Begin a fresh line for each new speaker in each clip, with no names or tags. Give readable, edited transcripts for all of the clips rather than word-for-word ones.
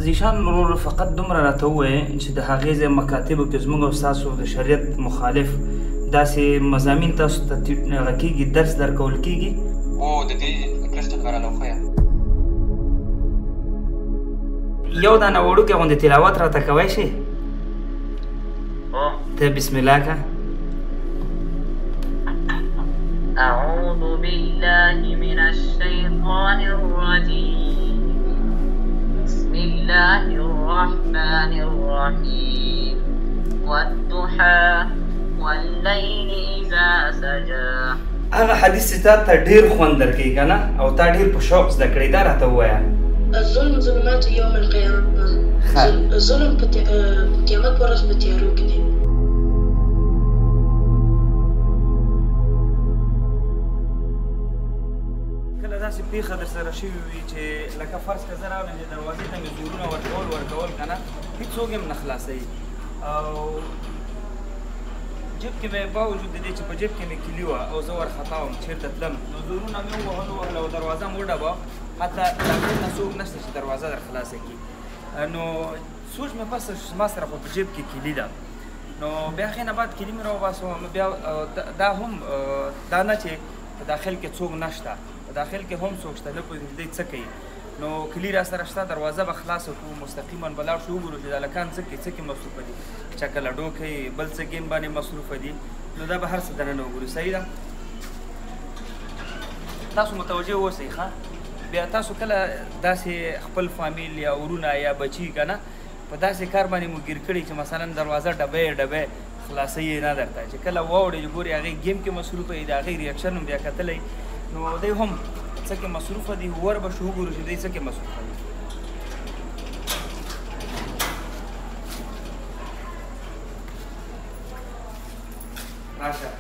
زیشان ورور فقط دومره راته ووایه چې د هغې ځای مکاتبو کې زموږ او ستاسو د شریعت مخالف داسې مضامین تاسو ته هغه کېږي درس درکول کېږي؟
او د دې کښته کاره لوښیه
یو دانه وړوکی غوندې تلاوت راته کوی شي؟ ته بسم الله که.
أعوذ بالله من الشيطان الرجيم بسم الله الرحمن الرحيم والضحى والليل إذا سجى.
هغه حدیث چې تا ته ډېر خوند درکوي که نه او تا ډېر په شوق زده کړی دا راته ووایه.
الظلم ظلمات يوم القيامة. ظلم په قیامت په ورځ په تیارو کې دی.
کله داسې پېښه در سره شوې وي چې لکه فرض که زه راغلم چې دروازې ته مې زورونه ورکول که نه هېڅوک یې هم نه خلاصوي او جیب کې مې باوجود د دې چې په جیب کې مې کیلي وه او زه ورخطا وم چېرته تلم نو زورونه مې ووهل او دروازه مې وډبه حتی داخل نه څوک نشته چې دروازه در خلاصه کړي نو سوچ مې پس زما سره خو په جیب کې کیلي ده نو بیا هغې نه بعد کیلي مې راوباسم بیا دا هم دا نه چې په داخل کې څوک نشته په داخل کې هم څوک شته نه پوهېږم دی څه کوي نو کلي را سره شته دروازه به خلاصه کړو مستقیما به لاړ شو وګورو چې دا هلکان څه کوي څه کې مصروفه دي چا که لډو کوي بل څه ګیم باندې مصروفه دي نو دا به هر څه دننه وګورو صحیح ده تاسو متوجه اوسئ ښه بیا تاسو کله داسې خپل فامیل یا ورونه یا بچي که نه په داسې کار باندې مو ګیر کړي چې مثلا دروازه ډبی خلاصوي یې نه درته چې کله واوړئ چې ګورې هغې ګیم کې مصروفه وي د هغې ریاکشن هم بیا کتلی نو دی هم څه کې مصروفه دي ور به شو وګورو چې دی څه کې مصروفه دي راشه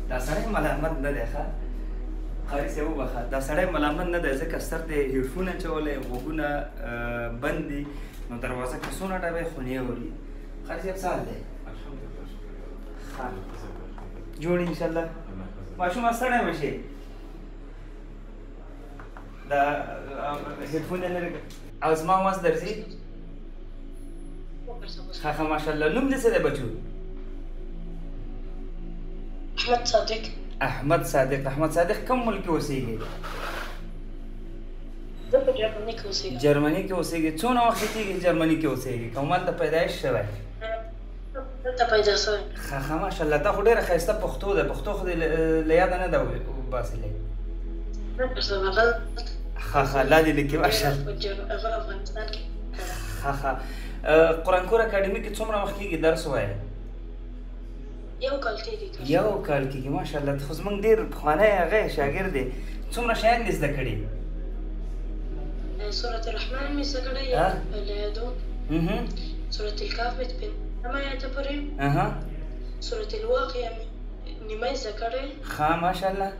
دا سړی ملامت نه دی ښه قاري صاحب وبخه دا سړی ملامت نه دی ځکه ستر دی هیډفون اچولی غوږونه بند دي نو دروازه کې څونه ډبې خونې اوري قاري صاحب څه حال دی ښه جوړ انشاءالله ماشومه ستړی مه شي دا هیډفون یې لرې او زما اواز درځي ښه ماشاءالله نوم دې څه دی بچو
احمد صادق
کوم ملک کې اوسېږي
زه په جرمني کې اوسېږم
جرمني کې اوسېږي څونه وخت کېږي جرمني کې اوسېږي کوم هلته پیدایش شوی
دلته پیدا شوی
ښه ماشاءالله تا خو ډېره ښایسته پښتو ده پښتو خو دې له یاده نه ده وباسلې ښه لا دې لیکي ماشاءالله
افغانستان کې
ښه قرآن کور اکاډمي کې څومره وخت کېږي درس وایې
یو کال
کېږي ماشاءالله ته خو زموږ ډېر پخوانی هغه شاګرد دی څومره شیان دې زده کړي
سورة الرحمن مې زده کړی الیادون سورة الکهف مې پنځم آیته پورې سورة الواقعه مې نیمه زده کړی
ښه ماشاءالله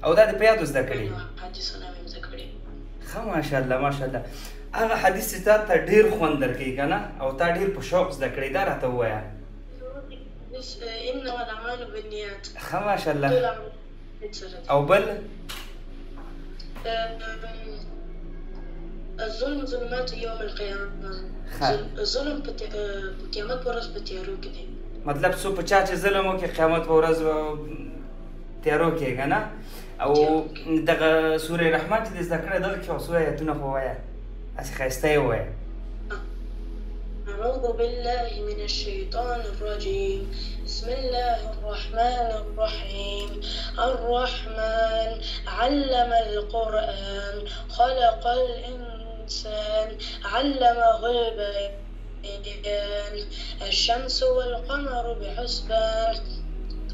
او دا دې په یادو زده کړي
حدیثونه مې زده کړي
ښه ماشاءالله هغه حدیث چې تا ته ډېر خوند درکوي که نه او تا ډېر په شوق زده کړی دا راته ووایه
انما الاعمال بالنيات
ښه ماشاءالله او بل
الظلم ظلمات يوم القيامة ظلم په قیامت په ورځ په تیارو کې دی
مطلب څو په چا چې ظلم وکړي قیامت په ورځ تیارو کې که نه او دغه سورې رحمن چې دې زده کړی دغه کې څو ایتونه خو ووایه هسې ښایسته یې ووایه
أعوذ بالله من الشيطان الرجيم بسم الله الرحمن الرحيم الرحمن علم القرآن خلق الإنسان علمه البيان الشمس والقمر بحسبان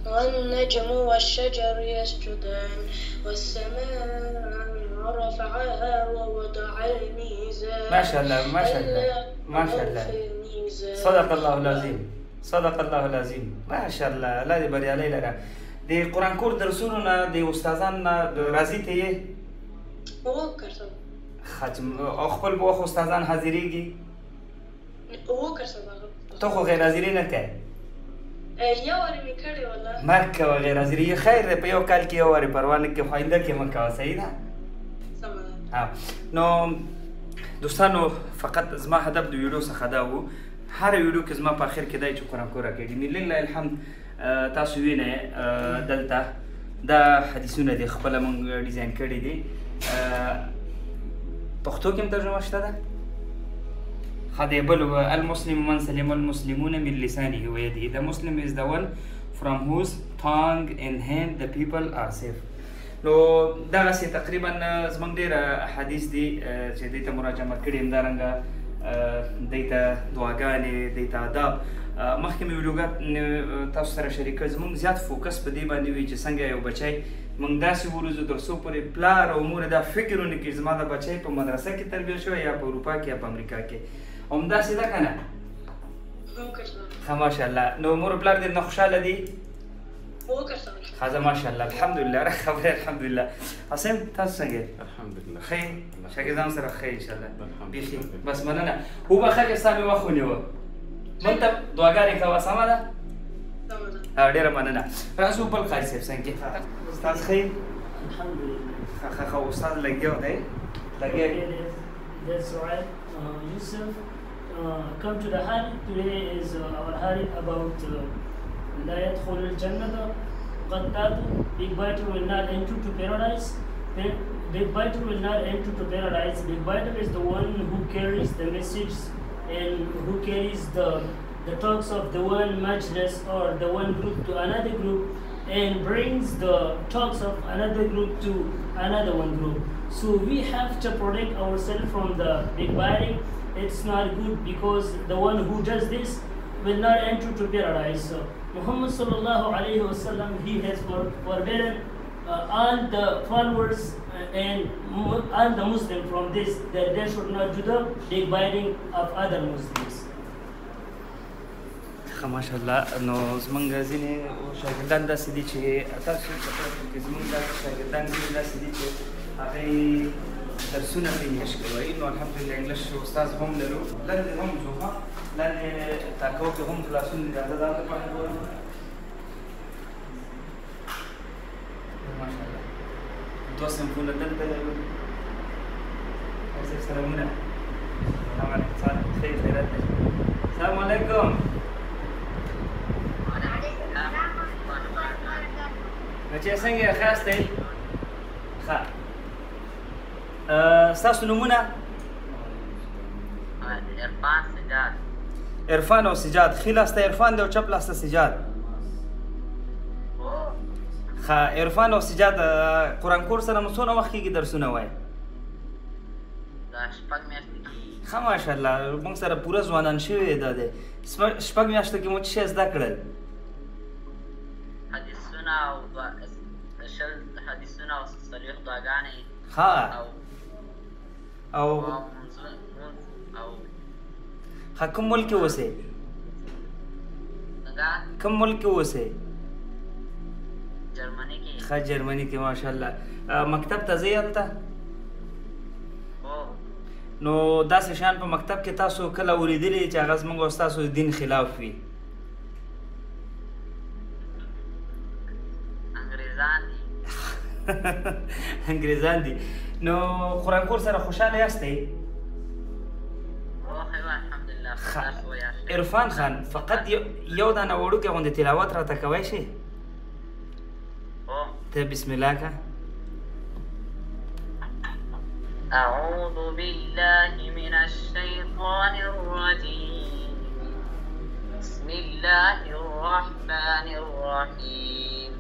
والنجم والشجر يسجدان والسماء رفعها ووضع الميزان
ما شاء الله صدق الله العظیم ما شاء الله الله دې بریالی لره د قرآن کور درسونو نه د استادانو نه راضي ته یې او خپل به وخت استادان حاضرېږي ته خو غیر حاضري نه کوې
یو وارې مې کړې والله
مکه وغیره زری خیر دی په یو کال کې یو وارې پروا نه کې خو آینده کې مه کوه صحیح ده
سمه ده
نو دوستانو فقط زما هدف د ویډیو څخه دا و هر ویډیو کې زما په اخر کې دی چې قرآن کور راکېږي لله الحمد تاسو وینئ دلته دا حدیثونه دي خپله موږ ډیزاین کړي دي پښتو کې هم ترجمه شته ده خدای بل المسلم من سلم المسلمون من لسانه ويده. The Muslim is the one from whose tongue and hand the people are safe. نو دغسې تقریبا زموږ ډېر احادیث دي چې دوی ته مراجمه کړي همدارنګه دوی ته دعاګانې دوی ته آداب مخکې مې ویډیوګات تاسو سره شریک کړ زموږ زیات فوکس په دې باندې وي چې څنګه یو بچی موږ داسې وروزو تر څو پورې پلار او مور دا فکر ونه کړي زما د بچی په مدرسه کې تربیه شوی یا په اروپا کې یا په امریکا کې همداسې ده که نه ښه ماشاءالله نو مور پلار دې نه خوشحاله دي ښه ماشاءالله الحمدلله خبره الحمدلله حسین تاسو څنګه
الحمدلله
ښه شاګردان سره ښه انشاءالله بیخي بس مننه وبخښه ستا مې وخت ونیوه موږ ته دعاګانې کوه سمه ده ډېره مننه راځو بل قاري صاحب څنګه استاد ښه
Alhamdulillah.
ښه استاد لګیا دی لګیا
That's right. Yusuf, come to the hadith. Today is our hadith about لا يدخل الجنة قتات. Big biter will not enter to paradise. Big biter will not enter to paradise. Big biter is the one who carries the message and who carries the talks of the one majlis or the one group to another group and brings the talks of another group to another one group. So we have to protect ourselves from the backbiting. It's not good because the one who does this will not enter to paradise. So Muhammad sallallahu alayhi wa sallam, he has forbidden all the followers and all the Muslims from this, that they should not do the backbiting of other Muslims.
ماشاءالله نو زمونږ ځینې شاګردان داسې دي چې تاسو چې زمونږ داسې شاګردان ځینې داسې دي چې هغوی درسونه په انګلیش کې وایي نو الحمدلله انګلیش استاد هم لرو لاندې هم ځو ښه لاندې تاکو کې هم کلاسونه دي دا لپاره وایو ماشاءالله دوه صنفونه دلته لرو سلامونه السلام علیکم خیرات دی السلام علیکم چې څنګه خاص دی ښه ستاسو نومونه
عرفان سجاد
عرفان او سجاد ښي لاسته عرفان دی او چپ لاسته سجاد ښه عرفان او سجاد قرآن کور سره مو څونه وخت کېږي درسونه وایي
دا شپږ میاشتې کېږي
ښه ماشاءالله موږ سره پوره ځوانان شوي دا دی شپږ میاشتو کې مو څه شی زده کړل
حدیثونه او شل حدیثونه او څلوېښت دعاګانې
ښه او ښه کوم ملک کې اوسئ کوم ملک کې اوسئ
جرمني کې
ښه جرمني کې ماشاءالله مکتب ته ځئ هلته نو داسې شیان په مکتب کې تاسو کله اورېدلي چې هغه زموږ او ستاسو د دین خلاف وي انګریزان دي نو قرآن کور سره خوشحاله یاستئ عرفان خان فقط یو دانه وړوکی غوندې تلاوت راته کوی شي ته بسم الله که
أعوذ بالله من الشيطان الرجيم بسم الله الرحمن الرحيم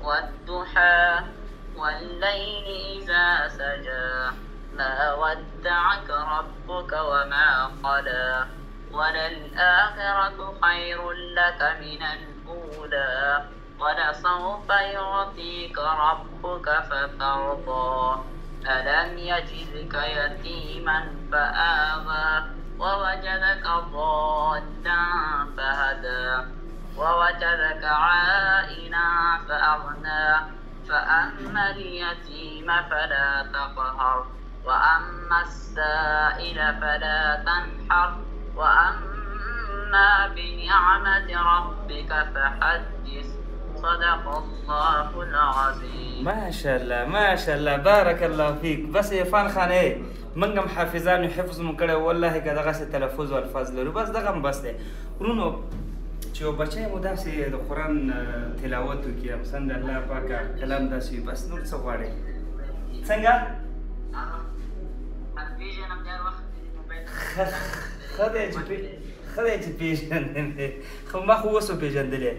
والضحى والليل إذا سجى ما ودعك ربك وما قلى وللآخرة خير لك من الأولى ولسوف يعطيك ربك فترضى ألم يجدك يتيما فآوى ووجدك ضالا فهدى ووجدك عائلا فأغنى فأما اليتيم فلا تقهر وأما السائل فلا تنحر وأما بنعمة ربك ربك فحدث صدق الله العظيم.
ما شاء الله ما شاء الله بارك الله فيك. بس عرفان خان اے منګم حافظانو حفظ مو کړی والله که دغسې تلفظ او الفاظ لرو بس دغه هم بس دی. ورونو چې یو بچی مو داسې د قرآن تلاوت وکړي مثلا د الله پاکه کلام داسې وي بس نور څه غواړئ څنګه ښه دی چې پېژندم دی خو ما خو اوس وپېژندلی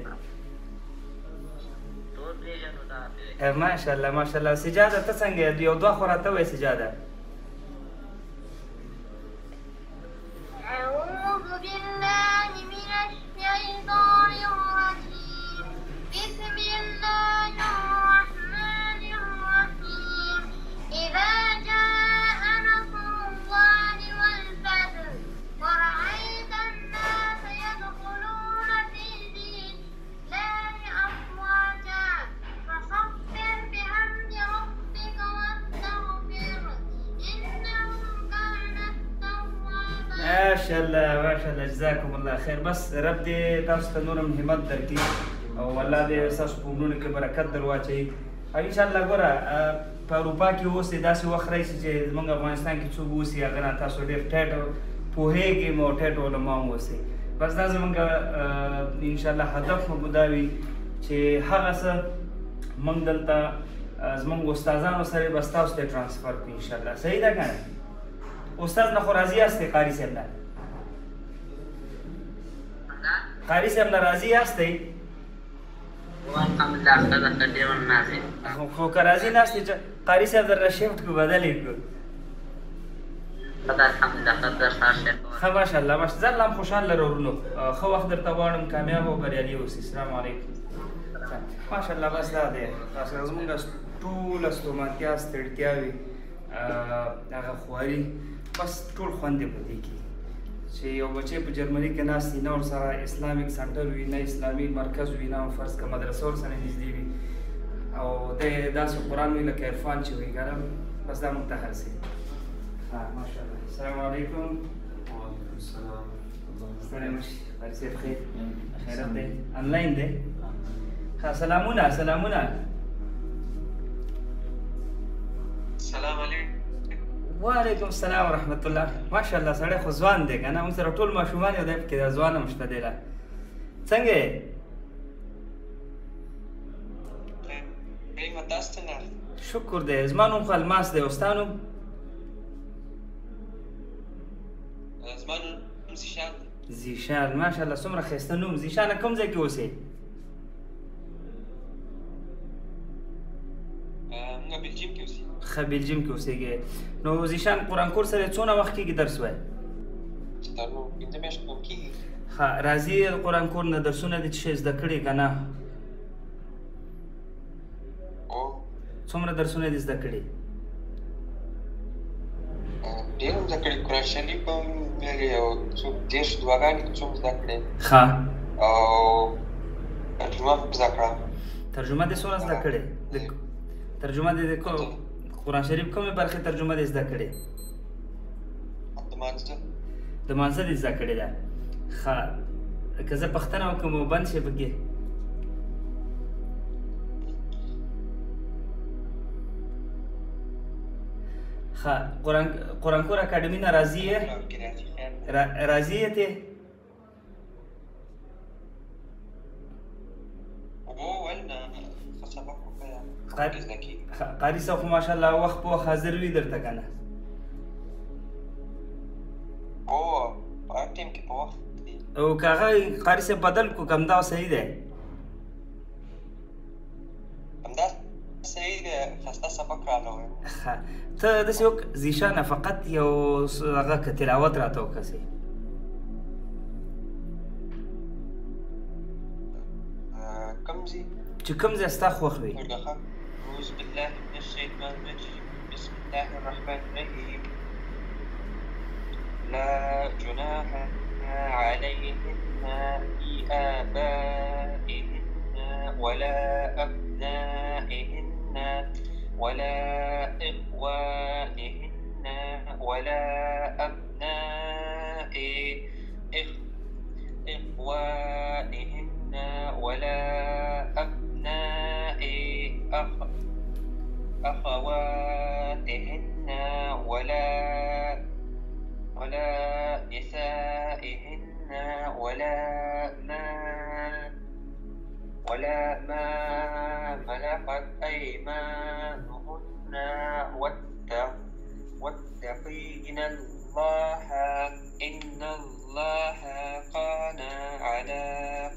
ماشاءالله ماشاءالله. سجاده ته څنګه یې یو دوه خو راته ووایه سجاده.
أعوذ بالله من الشيطان الرجيم. بسم الله الرحمن الرحيم. إذا جاء نصر الله والفتح ورأيت الناس يدخلون في دين الله أفواجا فسبح بحمد ربك واستغفره إنه كان توابا.
ما شاء الله ما شاء الله جزاكم الله خیر. بس رب دې تاسو ته نور هم همت درکړي او الله دې ستاسو په عمرونو کې برکت در واچوي او انشاءالله ګوره په اروپا کې اوس داسې وخت راشي چې زموږ افغانستان کې څوک اوسي هغه نه تاسو ډېر ټیټ پوهېږئ او ټیټ علما هم اوسئ. بس دا زموږ انشاءالله هدف مو دا وي چې هغه څه موږ دلته زموږ استادانو سره به ستاسو ته ټرانسفر کړو انشاءالله. صحیح ده که نه؟ استاد نه خو راضي یاستئ قاري صاحب نه؟ قاري صاحب نه راضي یاستئ؟
الحمدلله ښه ده ډېر نازي.
خو که راضي ناستئ چې قاري صاحب درنه شفټ کړو بدل یې کړو.
ښه ده الحمدلله ښه ده ښه شیخ.
ښه ماشاءالله ماشاءالله. زه الله هم خوشحال لره ورونو ښه وخت درته غواړم کامیاب او بریالي اوسئ. السلام علیکم. ماشاءالله بس دا دی تاسو زموږ ټوله ستومانتیا ستړتیاوې هغه خواري بس ټول خوند یې په دې کې چې یو بچی په جرمني کې ناست وي نه ورسره اسلامیک سنټر وي نه اسلامي مرکز وي نه فرض کړه مدرسه ورسره نږدې وي او دی داسې قرآن وي لکه عرفان چې وي که نه بس دا موږ ته هرڅه ماشاءالله. السلام علیکم.
وعلیکم السلام.
ستړی مه شي قاري صاحب خیر خیرت دی انلاین دی ښه سلامونه سلامونه.
السلام علیکم.
وعلیکم السلام ورحمت الله. ماشاءالله سړی خو ځوان دی که نه موږ سره ټول ماشومان یو دی پکې دا ځوان هم شته دی لا څنګه یې؟
تاسو څنګه؟
شکر دی. زما نوم خو الماس دی او ستا نوم؟
زما نوم زیشان دی.
زیشان ماشاءالله څومره ښایسته نوم. زیشانه کوم ځای کې اوسې؟
موږ بلجیم کې اوسېږو.
ښه بلجیم کې اوسېږې. نو زیشان قرآن کور سره څونه وخت کېږي درس وایې؟
دا نو 5 میاشتې کوم کېږي.
ښه راځي د قرآن کور نه درسونه دې څه شی زده کړي که نه؟ څومره درسونه دې زده کړي؟
ډېر هم زده کړي. قرآن شریف هم لري او څو 10 دعاګانې څو زده کړې.
ښه
او ترجمه هم زده کړه.
ترجمه دې څونه زده کړې؟ ترجمه دې د قرآن شریف کومې برخې ترجمه دې زده کړې؟
د مانځه.
د مانځه دې زده کړې ده. ښه که زه پوښتنه وکړم او بند شي پکې؟ ښه قرآن کور اکاډمي نه راضي یې؟ راضي یې ته؟ قاري صاحب خو ماشاءالله وخت په وخت حاضر وي درته که نه؟
په هر ټایم کې په وخت دی.
او که هغه قاري صاحب بدل کړو که همدا صحیح دی؟
همدا صحیح دی. ښایسته سبق راله وایم.
ښه ته داسې وکړه زیشانه فقط یو هغه که تلاوت راته وکړه
کوم ځای؟
چې کوم ځای ستا خوښ وي.
أعوذ بالله من الشيطان الرجيم. بسم الله الرحمن الرحيم. لا جناح عليهن في آبائهن ولا أبنائهن ولا إخوانهن ولا أبناء إخوانهن ولا أبناء أخواتهن ولا نسائهن ولا ما ملكت أيمانهن واتقين الله إن الله كان على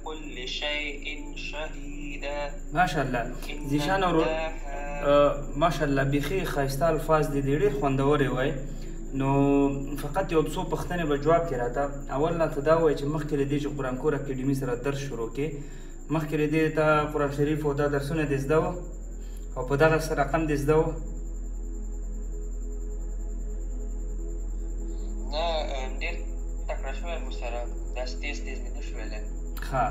كل شيء شهيدا.
ما شاء الله زیشان ورو ما شاء الله بیخي ښایسته الفاظ دي ډېر خوندورې وای. نو فقط یو څو پوښتنې به جواب کې راته. اول نه ته دا وایي چې مخکې له دې چې قرآن کور اکیډمي سره درس شروع کړې مخکې له دې ته قرآن شریف او دا درسونه دې زده وه او په دغه رقم دې زده وه؟
نه ډېر تکړه شوی مو سره داسې تیز مې نه شو ویلی.
ښه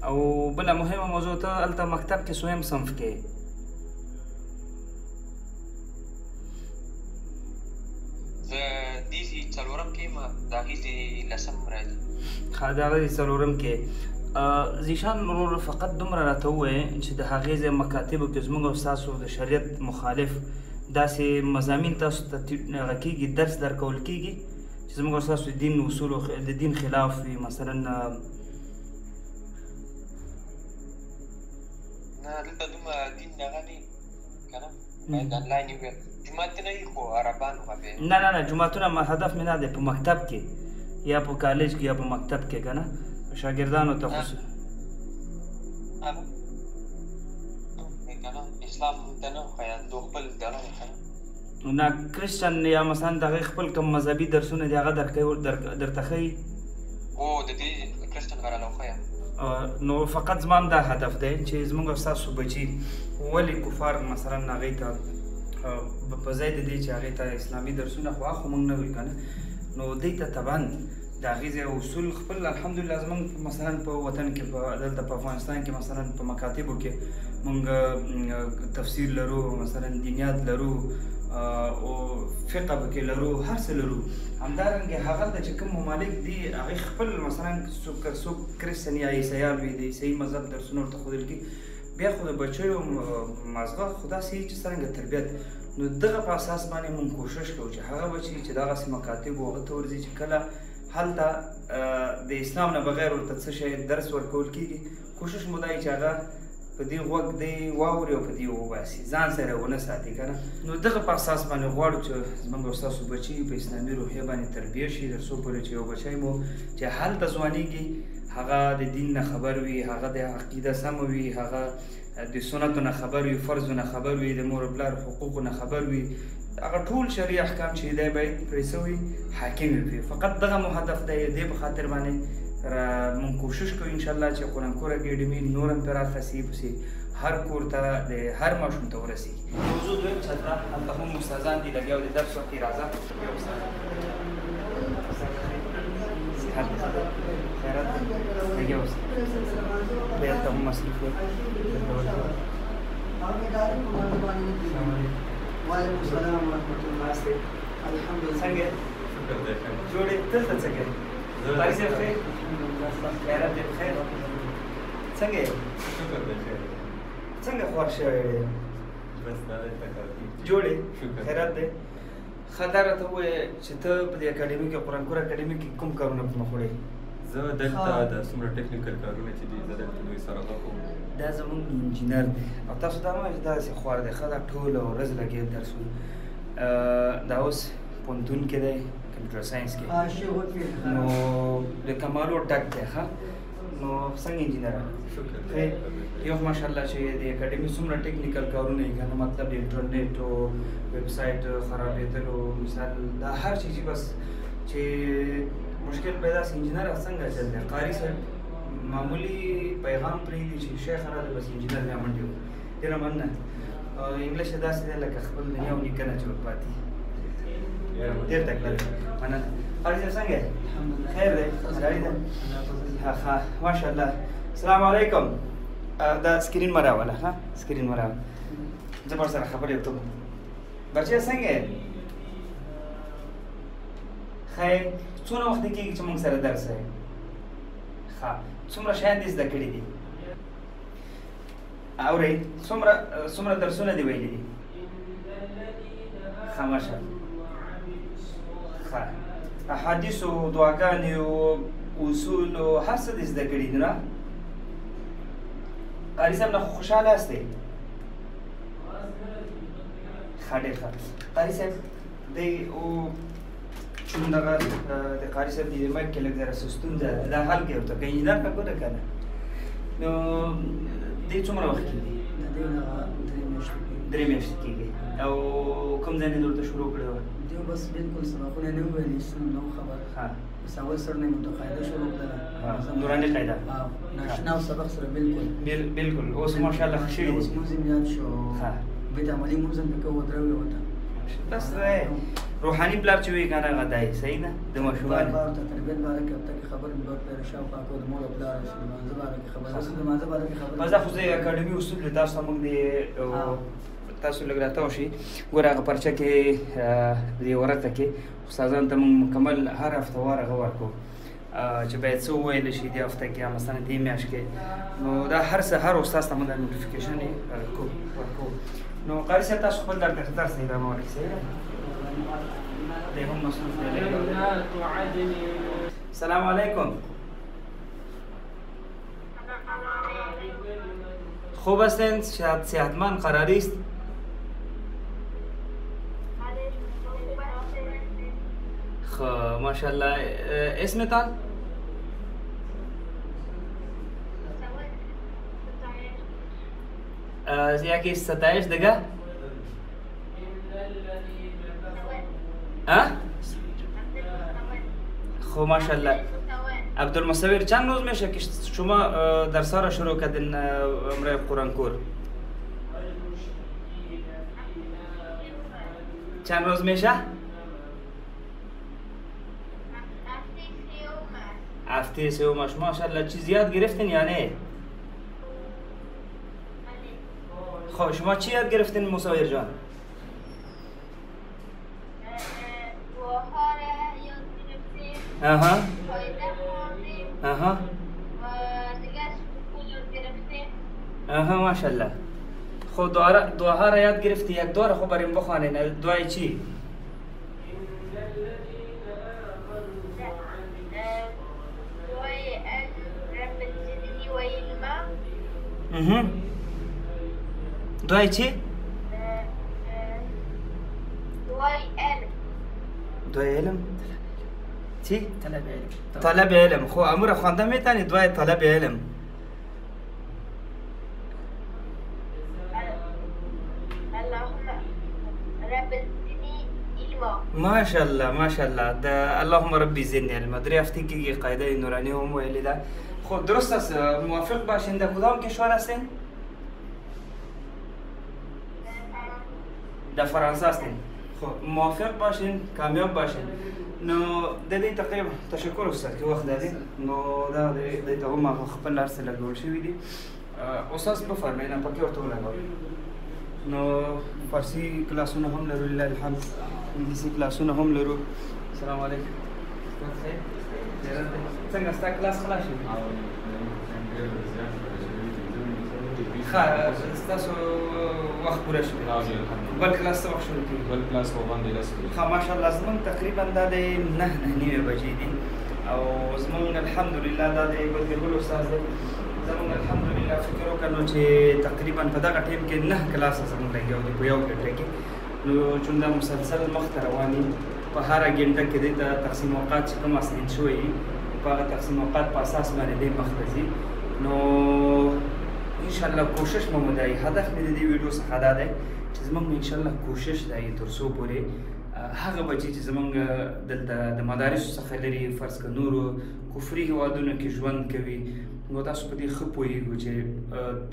او بله مهمه موضوع ته هلته مکتب کې څویم صنف کې
زه دېسې څلورم کې یم د هغې دې لسم راځي.
ښه د هغه دې څلورم کې زیشان ورور فقط دومره راته ووایې چې د هغې ځای مکاتبو کې زموږ او ستاسو د شریعت مخالف داسې مضامین تاسو ته هغه کېږي درس درکول کېږي چې زموږ او ستاسو د دین اصولو د دین خلاف وي مثلا؟
نه دلته دومره دین دغه نه که نه باید انلاین یې وي. جومات نه وي خو عربانو به
نه جوماتونه هدف مې نه دی په مکتب کې یا په کالج کې یا په مکتب کې که نه شاګردانو ته
اسلام ته نه ښایي دو خپل دغه
نه کرسچن یا مثلا د هغې خپل کوم مذهبي درسونه دي هغه درته ښیي؟
او د دې کرسچن غره له ښیم.
نو فقط زما هم دا هدف دی چې زموږ او ستاسو بچي ولې کفار مثلا هغې ته په ځای د دې چې هغې ته اسلامي درسونه خو خو موږ نه وایو که نه نو دوی ته طبعا د هغې ځای اصول خپل الحمدلله زموږ مثلا په وطن کې دلته په افغانستان کې مثلا په مکاتبو کې موږ تفسیر لرو مثلا دینیات لرو او فقه پکې لرو هر څه لرو. همدارنګې هغلته چې کوم ممالک دي هغې خپل مثلا څوک کرسچن یا عیسیان وي د عیسایي مذهب درسونه ورته ښودل کېږي بیا خو د بچیو مازغه خو داسې وي چې څرنګه تربیت نو دغه په اساس باندې موږ کوشش کوو چې هغه بچي چې دغسې مکاتبو هغه ته ورځي چې کله هلته د اسلام نه بغیر ورته څه شی درس ورکول کېږي کوشش مو دا چې هغه په دې غوږ دی واوري او په دې وباسي ځان سره ونه ساتي که نه. نو دغه په اساس باندې غواړو چې زموږ او ستاسو بچي په اسلامي روحیه باندې تربیه شي تر څو پورې چې یو بچی مو چې هلته ځوانېږي هغه د دین نه خبر وي هغه د عقیده سمه وي هغه د سنتو نه خبر وي فرضو نه خبر وي د مور پلار حقوقو نه خبر وي هغه ټول شرعي احکام چې دی باید پرې څه وي حاکم وي. فقط دغه مو هدف دی دې په خاطر باندې موږ کوشش کوو انشاءالله چې قرآن کور اکیډمي نور هم پراخه سي پسې هر کور ته د هر ماشوم ته ورسېږي. موضوع دویم چتره هلته هم استادان دي لګیا دي درس وکړي راځه یو استاد خیرات لګیا اوس بیا ته هم مصروف وي.
وعلیکم السلام ورحمۃ اللہ. الحمدلله
څنګه جوړې دلته څه کوې؟ باري صاحب خیر خیرات دې بخیر څنګه یې؟ څنګه خوښ شوی دی؟ جوړې خیرات دی. ښه دا راته ووایه چې ته په دې اکاډمي کې قرآن کور اکاډمي کې کوم کارونه په مخ وړې؟
زه دلته د څومره ټیکنیکل کارونه چې دي زه دلته دوی سره کوم.
دا زموږ انجینر دی او تاسو دا مه چې داسې خوار دی ښه دا ټوله ورځ لګېد درس وي. دا اوس پوهنتون کې دی کمپیوټر ساینس کې نو د کمالو ډک دی ښه. نو څنګه انجینر یو ماشاءالله چې د اکاډمي څومره ټیکنیکل کارونه یې که نه مطلب د انټرنیټ او ویب سایټ خرابېدلو مثال دا هر چیز بس چې مشکل پیدا سي انجینر څنګه چل دی قاري صاحب معمولی پیغام پرېږدي چې شیخ راغلی بس انجینر بیا منډې وو ډېره مننه. انګلیش یې داسې دی لکه خپل دنیا او نیکه نه چې ورپاتې ډېر تکړه دی مننه. قاري صاحب څنګه خیر دی سړی دی ها ماشاءالله. السلام علیکم. دا سکرین مه راوله ها سکرین مه راوله زه به ورسره خبرې وکړم. بچی څنګه خیر څونه وخت کېږي چې موږ سره درس وایي؟ ښه څومره شیان دې زده کړي دي؟ اورئ څومره درسونه دي ویلي دي؟ ښه ماشاءالله. ښه احادیث او دعاګانې او اصول او هر څه دې زده کړي دي نه؟ قاري صاحب نه خو خوشحاله یاستئ؟ ښه ډېر ښه. قاري صاحب دی چون دغه د قاري صاحب د مایک کې لږ ذره څه ستونزه ده دا حل کړئ ورته که انجینر که ګوره که نه نو دې څومره وخت کېږي؟
د دې هغه
3 میاشتې کېږي. او کوم ځای نه دې ورته شروع کړې وه؟
دیو بس بالکل سبقونه نه ویلي نو خبر بس اول سر نه متقاعده شروع کړه
نوراني قاعده
ناشنا او سبق سره
بالکل اوس ماشاءالله ښه شوي
اوس موږ یاد شو بیت عملي موږ هم پکې ودرېږو وته
بس روحاني پلار چې وي کنه هغه دی صحیح ده د ماشومانو
بار ته تربیت باره کې ته خبر به پر شاوخوا کو د مور پلار رسول الله باره کې خبر رسول الله باره کې خبر
بس دا خو د اکاډمي اصول له تاسو موږ دی تاسو لږ راته وشي ګوره هغه پرچه کې د دې ورته کې استادانو ته موږ مکمل هر هفته وار هغه ورکو چې باید څه وویل شي دې هفته کې مثلا دې میاشت کې نو دا هر استاد ته موږ نوټیفیکیشن ورکو نو قاري صاحب تاسو خپل درس نه ادامه ورکړئ صحیح ده دی هم مصروف دی السلام علیکم خوب هستند صحتمند قراری است خب ماشاءالله اسمتان یکی 27 دیگه خب ماشاءالله عبدالمصور چند روز میشه که شما درس را شروع کردین امرای قرآنکور؟ چند روز میشه؟ هفته سومش ماشاءالله چیز یاد گرفتین یا نه؟ خب شما چی یاد گرفتین مصور جان؟ اها اها اها ماشاءالله خب دعاها را یاد گرفتی یک دعا را خب بریم بخوانین دعای چی؟ دعای چی؟ دعای علم چی؟ طلب علم خو امور خوانده میتونی دعای طلب علم ماشاءالله ماشاءالله ده اللهم ربی زدنی علما درې هفتې کېږي قاعده نورانی هم ویلې ده خو درست است موافق باشین در کدام کشور هستین؟ در فرانسه هستین خب موافق باشین کامیاب باشین نو د دې تقریبا تشکر استاد که وخت دادین نو دا د ته هم خپل هر څه لګول شوي دي استاد بفرمایئ نه پکې ورته ولګول نو فارسي کلاسونه هم لرو لله الحمد انګلیسي کلاسونه هم لرو السلام علیکم څنګه ستا کلاس خلاص شو ښه ستاسو وخت پوره شوی بل کلاس څه وخت شروع کېږي؟
بل کلاس په باندې لس بجې
ښه ماشاءالله زموږ تقریبا دا د 9:30 بجې دي او زموږ الحمدلله دا د بلګل استاد دی زموږ الحمدلله فکر وکړو چې تقریبا په دغه ټیم کې 9 کلاس زموږ لګیا دي په یو ګنټه کې نو چون دا مسلسل مخته روان دي په هره ګنټه کې د تقسیم اوقات چې کوم اسنید شوی په هغه تقسیم اوقات په اساس باندې دی مخته ځي نو ان شاء الله کوشش مو مدعي هدف مې د دې ویډیو څخه دا دی چې زموږ ان شاء الله کوشش دی تر څو پورې هغه بچي چې زموږ دلته د مدارسو څخه لري فرض کړه نورو کفري هېوادونو کې ژوند کوي نو تاسو په دې ښه پوهېږو چې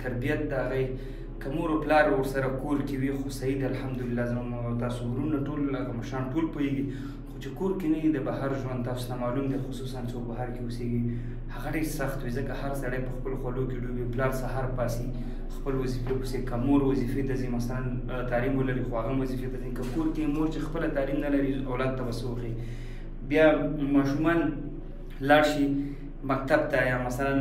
تربیت د هغې که مور و پلار ورسره کور کې وي خو صحیح ده الحمدلله زموږ تاسو ورونه ټول هغه مشران ټول پوهېږي خو چې کور کې نه وي د بهر ژوند تاسو ته معلوم دی خصوصا څوک بهر کې اوسېږي هغه ډېر سخت وي ځکه هر سړی په خپلو خولو کې ډوبي پلار سهار پاسي خپل وظیفې پسې که مور وظیفې ته ځي مثلا تعلیم ولري خو هغه هم وظیفې ته ځي که کور کې مور چې خپله تعلیم نه لري اولاد ته به څه وښيي بیا ماشومان لاړ شي مکتب ته یا مثلا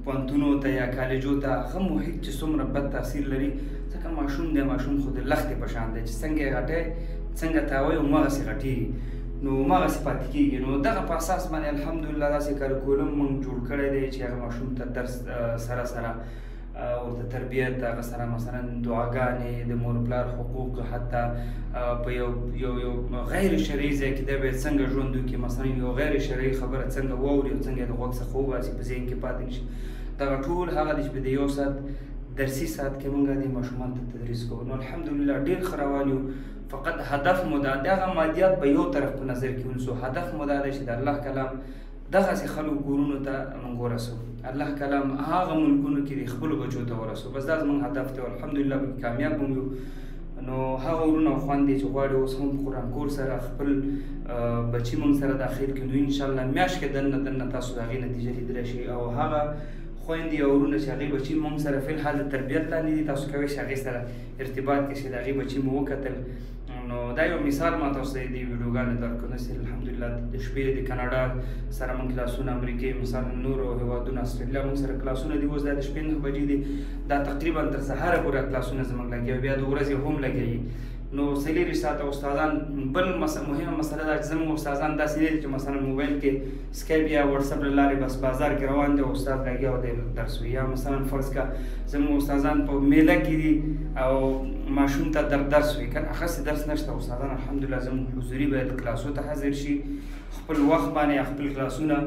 پوهنتونو ته یا کالجو ته هغه محیط چې څومره بد تاثیر لري ځکه ماشوم دی ماشوم خو د لښتې په شان دی چې څنګه یې غټی څنګه تاوی هماغسې غټېږي نو هماغسې پاتې کېږي نو دغه په اساس باندې الحمدلله داسې کریکولم موږ جوړ کړی دی چې هغه ماشوم ته درس سره سره ورته تربیت هغه سره مثلا دعاګانې د مور پلار حقوق حتی په یو غیر شرعي ځای کې دی باید څنګه ژوند وکړي مثلا یو غیر شرعي خبره څنګه واوري او څنګه یې د غوږ څخه وباسي په ذهن کې پاتې نه شي دغه ټول هغه دی چې په د یو ساعت درسي ساعت کې موږ دې ماشومانو ته تدریس کوو نو الحمدلله ډېر ښه روان یو فقط هدف مو دا دغه مادیات په یو طرف په نظر کې ونیسو هدف مو دا دی چې د الله کلام دغسې خلکو کورونو ته موږ ورسو الله کلام هغه ملکونو کې د خپلو بچو ته ورسو بس دا زموږ هدف دی الحمدلله پکې کامیاب هم یو نو هغه ورونه او خویندې چې غواړي اوس هم په قرآن کور سره خپل بچي موږ سره داخل کړي نو انشاءالله میاشت کې دننه تاسو د هغې نتیجه لیدلی شي او هغه خویندې او ورونه چې هغې بچي موږ سره فی الحال د تربیت لاندې دي تاسو کولی شئ هغې سره ارتباط کې شئ د هغې بچي مو وکتل نو دا یو مثال ما تاسو ته د ویډیوګانې درکړو داسې الحمدلله د شپې د کاناډا سره موږ کلاسونه امریکې مثلا نورو هېوادونو اسټرالیا موږ سره کلاسونه دي اوس دا د شپې 9 بجې دي دا تقریبا تر سهاره پورې کلاسونه زموږ لګیا بیا د ورځې هم لګیږي نو څلېرې ساعته استادان بل مهمه مسله دا چې زموږ استادان داسې نه دي چې مثلا موبایل کې سکایپ یا وټساپ له لارې بس بازار کې روان دی او استاد لګیا او دی درس وي یا مثلا فرض کا زموږ استادان په میله کې دي او ماشوم ته درس وي که نه هغسې درس نشته استادان الحمدلله زموږ حضوري باید کلاسو ته حاضر شي خپل وخت باندې خپل کلاسونه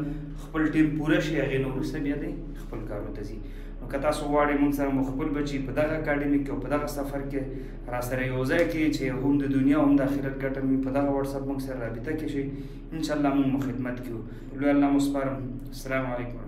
خپل ټیم پوره شي هغې نه وروسته بیا دی خپل کارونو ته ځي نو که تاسو غواړئ موږ سره مو خپل بچي په دغه اکاډمي کې او په دغه سفر کې راسره یو ځای کې چې هم د دنیا هم د آخرت ګټه وي په دغه وټساپ موږ سره رابطه کې شئ انشاءالله موږ مو خدمت کوو لوی الله مو سپارم السلام علیکم